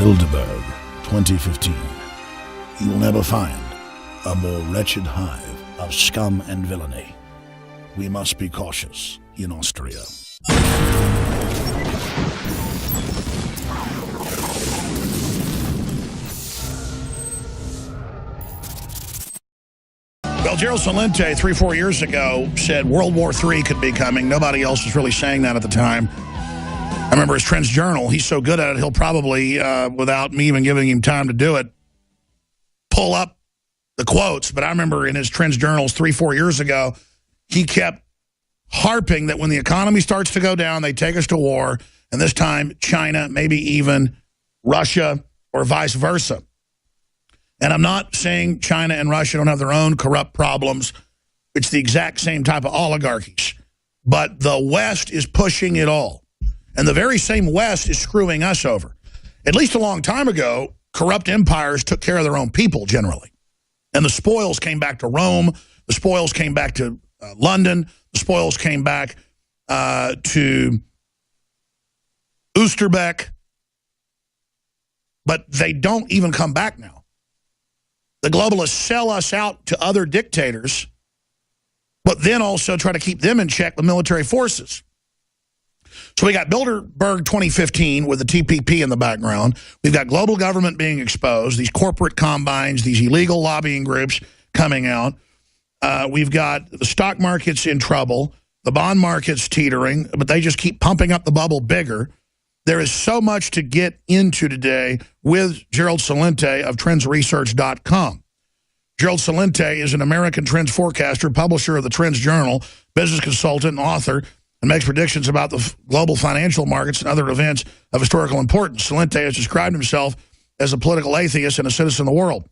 Bilderberg, 2015. You will never find a more wretched hive of scum and villainy. We must be cautious in Austria. Well, Gerald Celente, 3-4 years ago, said World War III could be coming. Nobody else was really saying that at the time. I remember his Trends Journal. He's so good at it, he'll probably, without me even giving him time to do it, pull up the quotes. But I remember in his Trends Journals 3-4 years ago, he kept harping that when the economy starts to go down, they take us to war, and this time China, maybe even Russia, or vice versa. And I'm not saying China and Russia don't have their own corrupt problems. It's the exact same type of oligarchies. But the West is pushing it all. And the very same West is screwing us over. At least a long time ago, corrupt empires took care of their own people generally. And the spoils came back to Rome. The spoils came back to London. The spoils came back to Oosterbeek. But they don't even come back now. The globalists sell us out to other dictators, but then also try to keep them in check with military forces. So we got Bilderberg 2015 with the TPP in the background. We've got global government being exposed, these corporate combines, these illegal lobbying groups coming out. We've got the stock markets in trouble, the bond market's teetering, but they just keep pumping up the bubble bigger. There is so much to get into today with Gerald Celente of TrendsResearch.com. Gerald Celente is an American trends forecaster, publisher of the Trends Journal, business consultant, and author, and makes predictions about the global financial markets and other events of historical importance. Celente has described himself as a political atheist and a citizen of the world.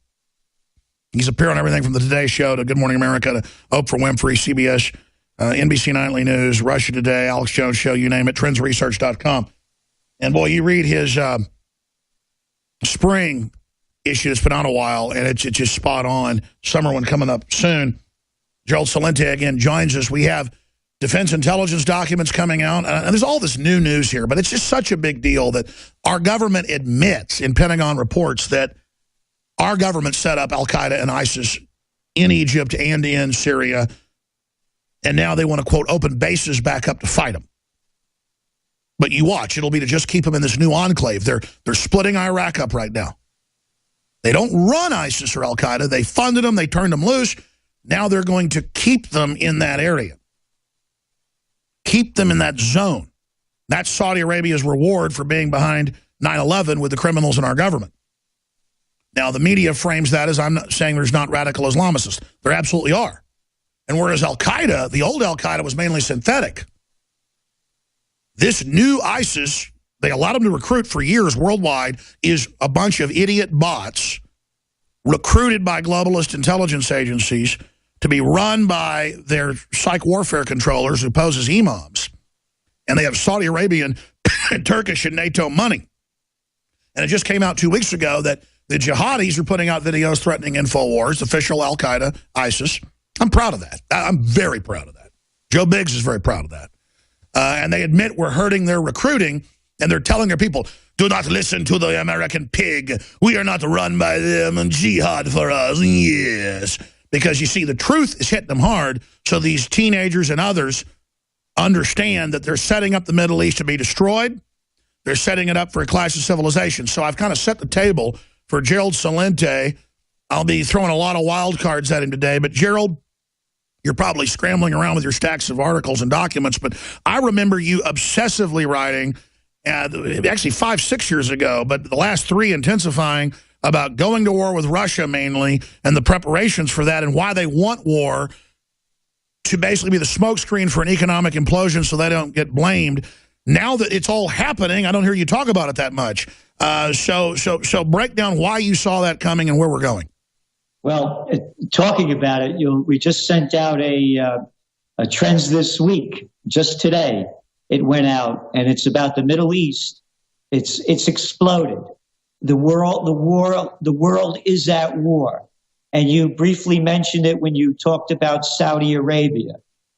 He's appeared on everything from the Today Show to Good Morning America to Oprah Winfrey, CBS, NBC Nightly News, Russia Today, Alex Jones Show, you name it, TrendsResearch.com. And, boy, you read his spring issue that's been out a while, and it's just spot on. Summer one coming up soon. Gerald Celente, again, joins us. We have defense intelligence documents coming out. And there's all this new news here, but it's just such a big deal that our government admits in Pentagon reports that our government set up al-Qaeda and ISIS in Egypt and in Syria, and now they want to, quote, open bases back up to fight them. But you watch, it'll be to just keep them in this new enclave. They're splitting Iraq up right now. They don't run ISIS or al-Qaeda. They funded them. They turned them loose. Now they're going to keep them in that area. Keep them in that zone. That's Saudi Arabia's reward for being behind 9/11 with the criminals in our government. Now, the media frames that as I'm not saying there's not radical Islamists. There absolutely are. And whereas al-Qaeda, the old al-Qaeda was mainly synthetic, this new ISIS, they allowed them to recruit for years worldwide, is a bunch of idiot bots recruited by globalist intelligence agencies to be run by their psych warfare controllers who pose as imams. And they have Saudi Arabian, Turkish, and NATO money. And it just came out 2 weeks ago that the jihadis are putting out videos threatening InfoWars, official al-Qaeda, ISIS. I'm proud of that. I'm very proud of that. Joe Biggs is very proud of that. And they admit we're hurting their recruiting, and they're telling their people, do not listen to the American pig. We are not run by them, and jihad for us, yes. Because, you see, the truth is hitting them hard, so these teenagers and others understand that they're setting up the Middle East to be destroyed. They're setting it up for a clash of civilizations. So I've kind of set the table for Gerald Celente. I'll be throwing a lot of wild cards at him today, but Gerald, you're probably scrambling around with your stacks of articles and documents, but I remember you obsessively writing, actually 5-6 years ago, but the last 3 intensifying, about going to war with Russia mainly and the preparations for that and why they want war to basically be the smokescreen for an economic implosion so they don't get blamed. Now that it's all happening, I don't hear you talk about it that much. So break down why you saw that coming and where we're going. Well, talking about it, we just sent out a Trends this week, just today. It went out, and it's about the Middle East. It's exploded. The world is at war. And you briefly mentioned it when you talked about Saudi Arabia.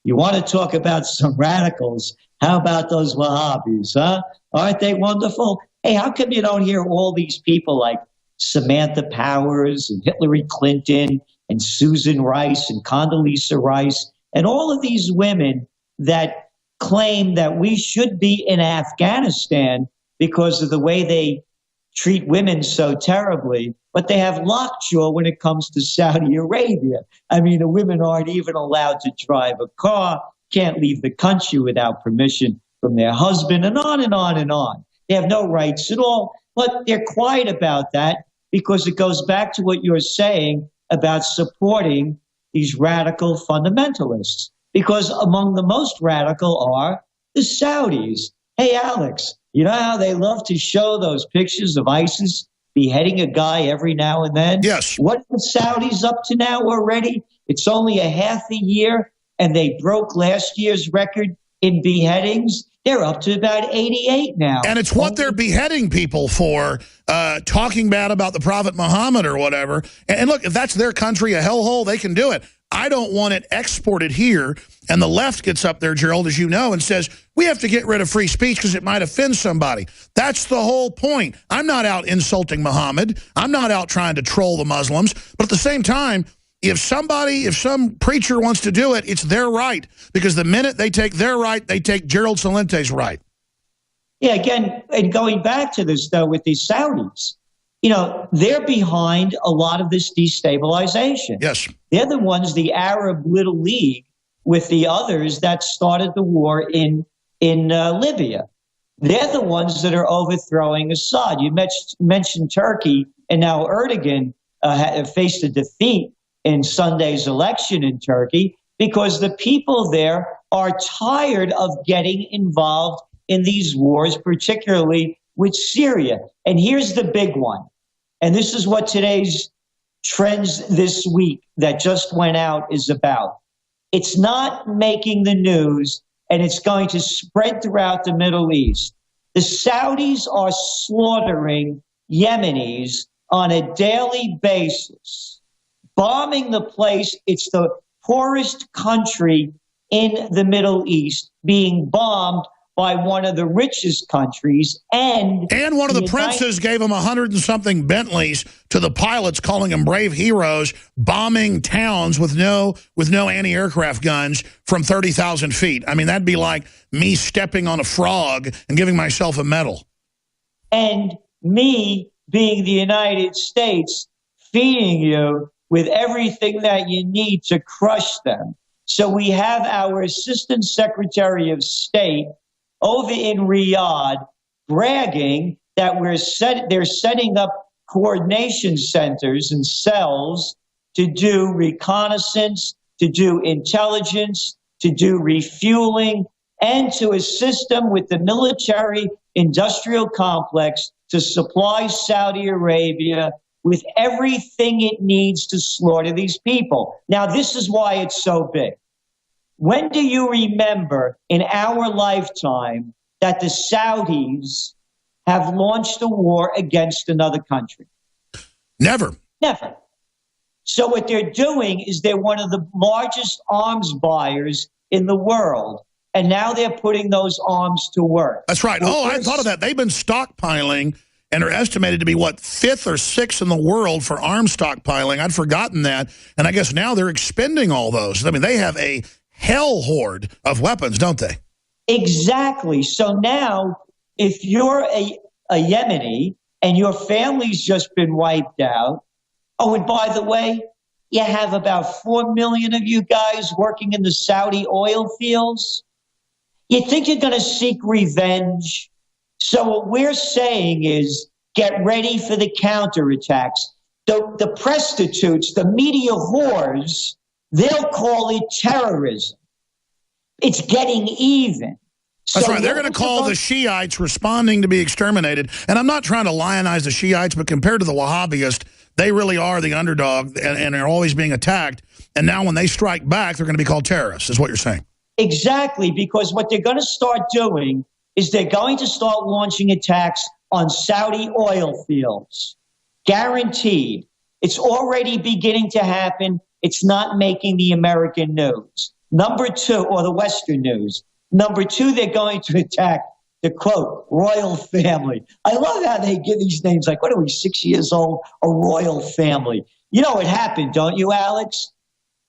You want to talk about some radicals? How about those Wahhabis, huh? Aren't they wonderful? Hey, how come you don't hear all these people like Samantha Powers and Hillary Clinton and Susan Rice and Condoleezza Rice and all of these women that claim that we should be in Afghanistan because of the way they treat women so terribly, but they have lockjaw when it comes to Saudi Arabia. I mean, the women aren't even allowed to drive a car, can't leave the country without permission from their husband, and on and on and on. They have no rights at all, but they're quiet about that because it goes back to what you're saying about supporting these radical fundamentalists. Because among the most radical are the Saudis. Hey, Alex, you know how they love to show those pictures of ISIS beheading a guy every now and then? Yes. What are the Saudis up to now already? It's only a half a year, and they broke last year's record in beheadings. They're up to about 88 now. And it's what they're beheading people for, talking bad about the Prophet Muhammad or whatever. And look, if that's their country, a hellhole, they can do it. I don't want it exported here. And the left gets up there, Gerald, as you know, and says, we have to get rid of free speech because it might offend somebody. That's the whole point. I'm not out insulting Muhammad. I'm not out trying to troll the Muslims. But at the same time, if some preacher wants to do it, it's their right. Because the minute they take their right, they take Gerald Celente's right. Yeah, again, and going back to this, though, with these Saudis, you know, they're behind a lot of this destabilization. Yes. They're the ones, the Arab Little League, with the others that started the war in Libya. They're the ones that are overthrowing Assad. You mentioned Turkey, and now Erdogan faced a defeat in Sunday's election in Turkey because the people there are tired of getting involved in these wars, particularly with Syria. And here's the big one. And this is what today's Trends this week that just went out is about. It's not making the news, and it's going to spread throughout the Middle East. The Saudis are slaughtering Yemenis on a daily basis, bombing the place. It's the poorest country in the Middle East being bombed by one of the richest countries. And one of the princes gave them 100-and-something Bentleys to the pilots, calling them brave heroes, bombing towns with no anti-aircraft guns from 30,000 feet. I mean, that'd be like me stepping on a frog and giving myself a medal. And me being the United States feeding you with everything that you need to crush them. So we have our Assistant Secretary of State over in Riyadh bragging that they're setting up coordination centers and cells to do reconnaissance, to do intelligence, to do refueling, and to assist them with the military-industrial complex to supply Saudi Arabia with everything it needs to slaughter these people. Now, this is why it's so big. When do you remember in our lifetime that the Saudis have launched a war against another country? Never. Never. So what they're doing is they're one of the largest arms buyers in the world. And now they're putting those arms to work. That's right. Oh, I thought of that. They've been stockpiling and are estimated to be, what, 5th or 6th in the world for arms stockpiling. I'd forgotten that. And I guess now they're expending all those. I mean, they have a hell horde of weapons, don't they? Exactly. So now, if you're a Yemeni and your family's just been wiped out, oh, and by the way, you have about 4 million of you guys working in the Saudi oil fields. You think you're going to seek revenge? So what we're saying is get ready for the counterattacks. The prostitutes, the media whores, they'll call it terrorism. It's getting even. That's right. They're going to call the Shiites responding to be exterminated. And I'm not trying to lionize the Shiites, but compared to the Wahhabists, they really are the underdog and are always being attacked. And now when they strike back, they're going to be called terrorists, is what you're saying. Exactly, because what they're going to start doing is they're going to start launching attacks on Saudi oil fields. Guaranteed. It's already beginning to happen. It's not making the American news. Number two, or the Western news. Number two, they're going to attack the quote, royal family. I love how they give these names like, what are we, 6 years old? A royal family. You know what happened, don't you, Alex?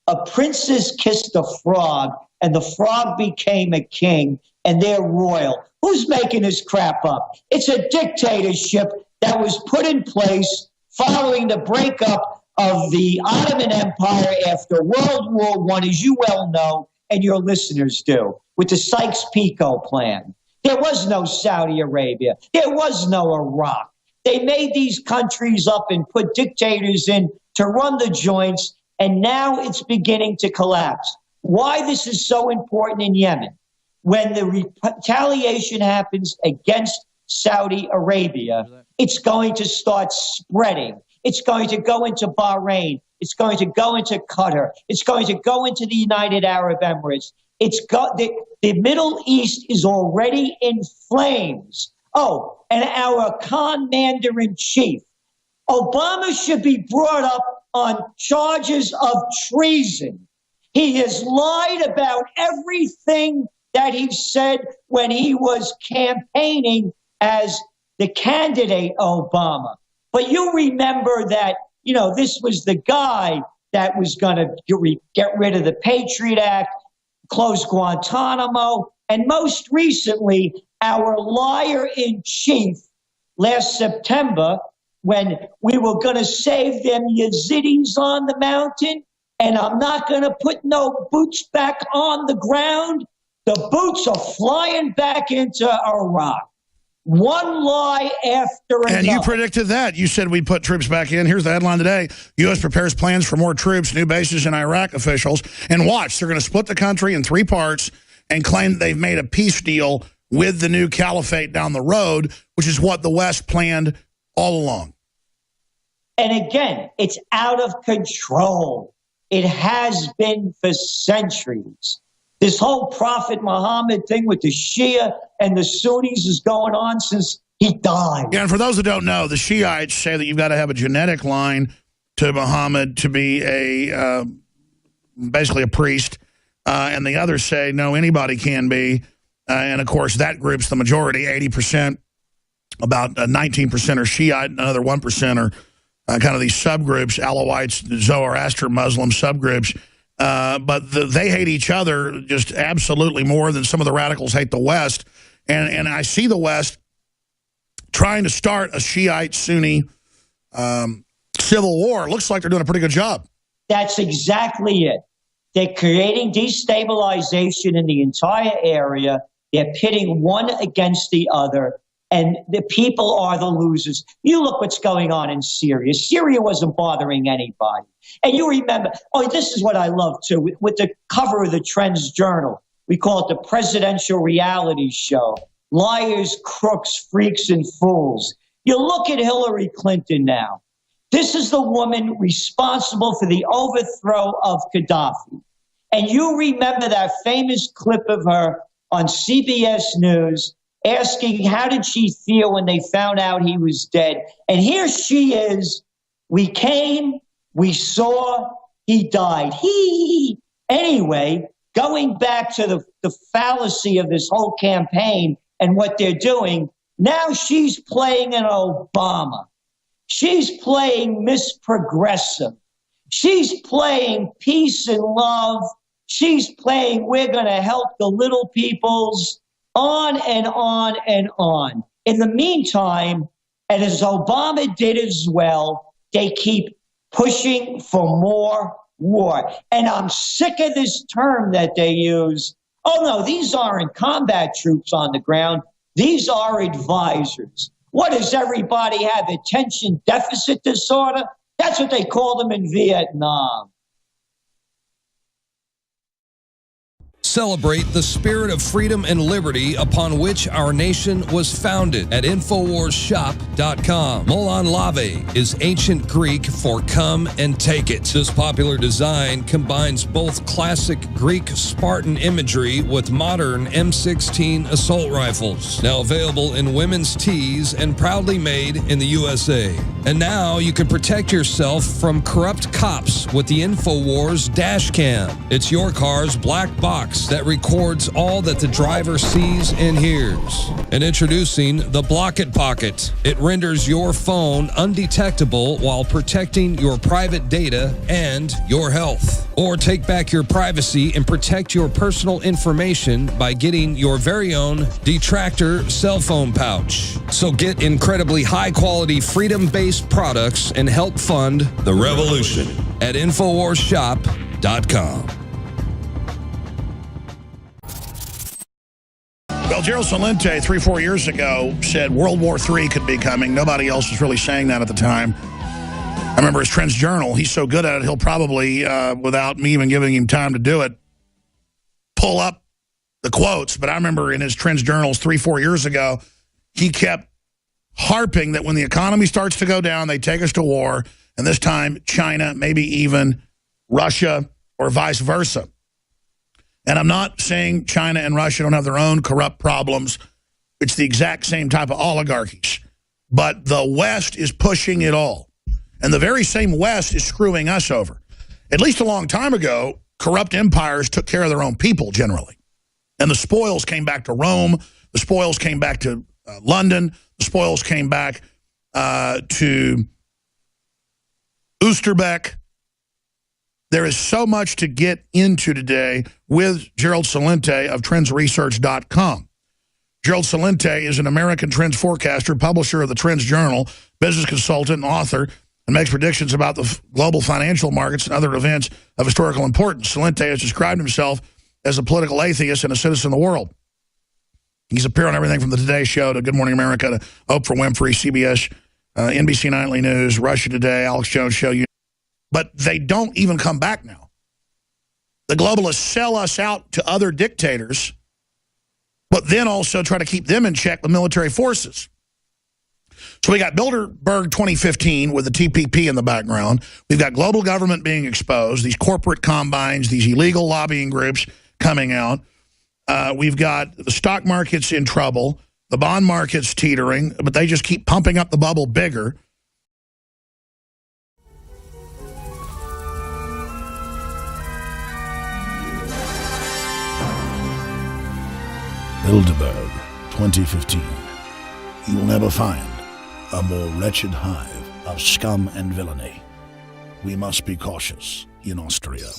A princess kissed a frog, and the frog became a king, and they're royal. Who's making this crap up? It's a dictatorship that was put in place following the breakup of the Ottoman Empire after World War I, as you well know, and your listeners do, with the Sykes-Picot plan. There was no Saudi Arabia. There was no Iraq. They made these countries up and put dictators in to run the joints, and now it's beginning to collapse. Why this is so important in Yemen? When the retaliation happens against Saudi Arabia, it's going to start spreading. It's going to go into Bahrain. It's going to go into Qatar. It's going to go into the United Arab Emirates. The Middle East is already in flames. Oh, and our commander-in-chief, Obama, should be brought up on charges of treason. He has lied about everything that he said when he was campaigning as the candidate Obama. But you remember that, this was the guy that was going to get rid of the Patriot Act, close Guantanamo, and most recently, our liar-in-chief last September, when we were going to save them Yazidis on the mountain, and I'm not going to put no boots back on the ground. The boots are flying back into Iraq. One lie after another. And you predicted that. You said we'd put troops back in. Here's the headline today. U.S. prepares plans for more troops, new bases in Iraq, officials. And watch, they're going to split the country in 3 parts and claim that they've made a peace deal with the new caliphate down the road, which is what the West planned all along. And again, it's out of control. It has been for centuries. This whole Prophet Muhammad thing with the Shia and the Sunnis is going on since he died. Yeah, and for those that don't know, the Shiites say that you've got to have a genetic line to Muhammad to be basically a priest. And the others say, no, anybody can be. And, of course, that group's the majority, 80%. About 19% are Shiite, another 1% are kind of these subgroups, Alawites, Zoroaster, Muslim subgroups. But they hate each other just absolutely more than some of the radicals hate the West. And I see the West trying to start a Shiite-Sunni civil war. It looks like they're doing a pretty good job. That's exactly it. They're creating destabilization in the entire area. They're pitting one against the other. And the people are the losers. You look what's going on in Syria. Syria wasn't bothering anybody. And you remember, this is what I love too, with the cover of the Trends Journal. We call it the presidential reality show. Liars, crooks, freaks, and fools. You look at Hillary Clinton now. This is the woman responsible for the overthrow of Gaddafi. And you remember that famous clip of her on CBS News asking how did she feel when they found out he was dead. And here she is. We came, we saw, he died. Anyway, going back to the fallacy of this whole campaign and what they're doing, now she's playing an Obama. She's playing Miss Progressive. She's playing peace and love. She's playing we're going to help the little peoples. On and on and on. In the meantime, and as Obama did as well, they keep pushing for more war. And I'm sick of this term that they use. Oh, no, these aren't combat troops on the ground. These are advisors. What does everybody have? Attention deficit disorder? That's what they call them in Vietnam. Celebrate the spirit of freedom and liberty upon which our nation was founded at InfoWarsShop.com. Molon Lave is ancient Greek for come and take it. This popular design combines both classic Greek Spartan imagery with modern M16 assault rifles. Now available in women's tees and proudly made in the USA. And now you can protect yourself from corrupt cops with the InfoWars dash cam. It's your car's black box device that records all that the driver sees and hears. And introducing the Block It Pocket. It renders your phone undetectable while protecting your private data and your health. Or take back your privacy and protect your personal information by getting your very own Detractor cell phone pouch. So get incredibly high-quality, freedom-based products and help fund the revolution at InfoWarsShop.com. Well, Gerald Celente, 3-4 years ago, said World War III could be coming. Nobody else was really saying that at the time. I remember his Trends Journal. He's so good at it, he'll probably, without me even giving him time to do it, pull up the quotes. But I remember in his Trends Journals 3-4 years ago, he kept harping that when the economy starts to go down, they take us to war. And this time, China, maybe even Russia, or vice versa. And I'm not saying China and Russia don't have their own corrupt problems. It's the exact same type of oligarchies. But the West is pushing it all. And the very same West is screwing us over. At least a long time ago, corrupt empires took care of their own people, generally. And the spoils came back to Rome. The spoils came back to London. The spoils came back to Oosterbeek. There is so much to get into today with Gerald Celente of TrendsResearch.com. Gerald Celente is an American trends forecaster, publisher of the Trends Journal, business consultant, and author, and makes predictions about the global financial markets and other events of historical importance. Celente has described himself as a political atheist and a citizen of the world. He's appeared on everything from the Today Show to Good Morning America to Oprah Winfrey, CBS, NBC Nightly News, Russia Today, Alex Jones Show. But they don't even come back now. The globalists sell us out to other dictators, but then also try to keep them in check with military forces. So we got Bilderberg 2015 with the TPP in the background. We've got global government being exposed, these corporate combines, these illegal lobbying groups coming out. We've got the stock markets in trouble, the bond market's teetering, but they just keep pumping up the bubble bigger. Bilderberg 2015. You will never find a more wretched hive of scum and villainy. We must be cautious in Austria.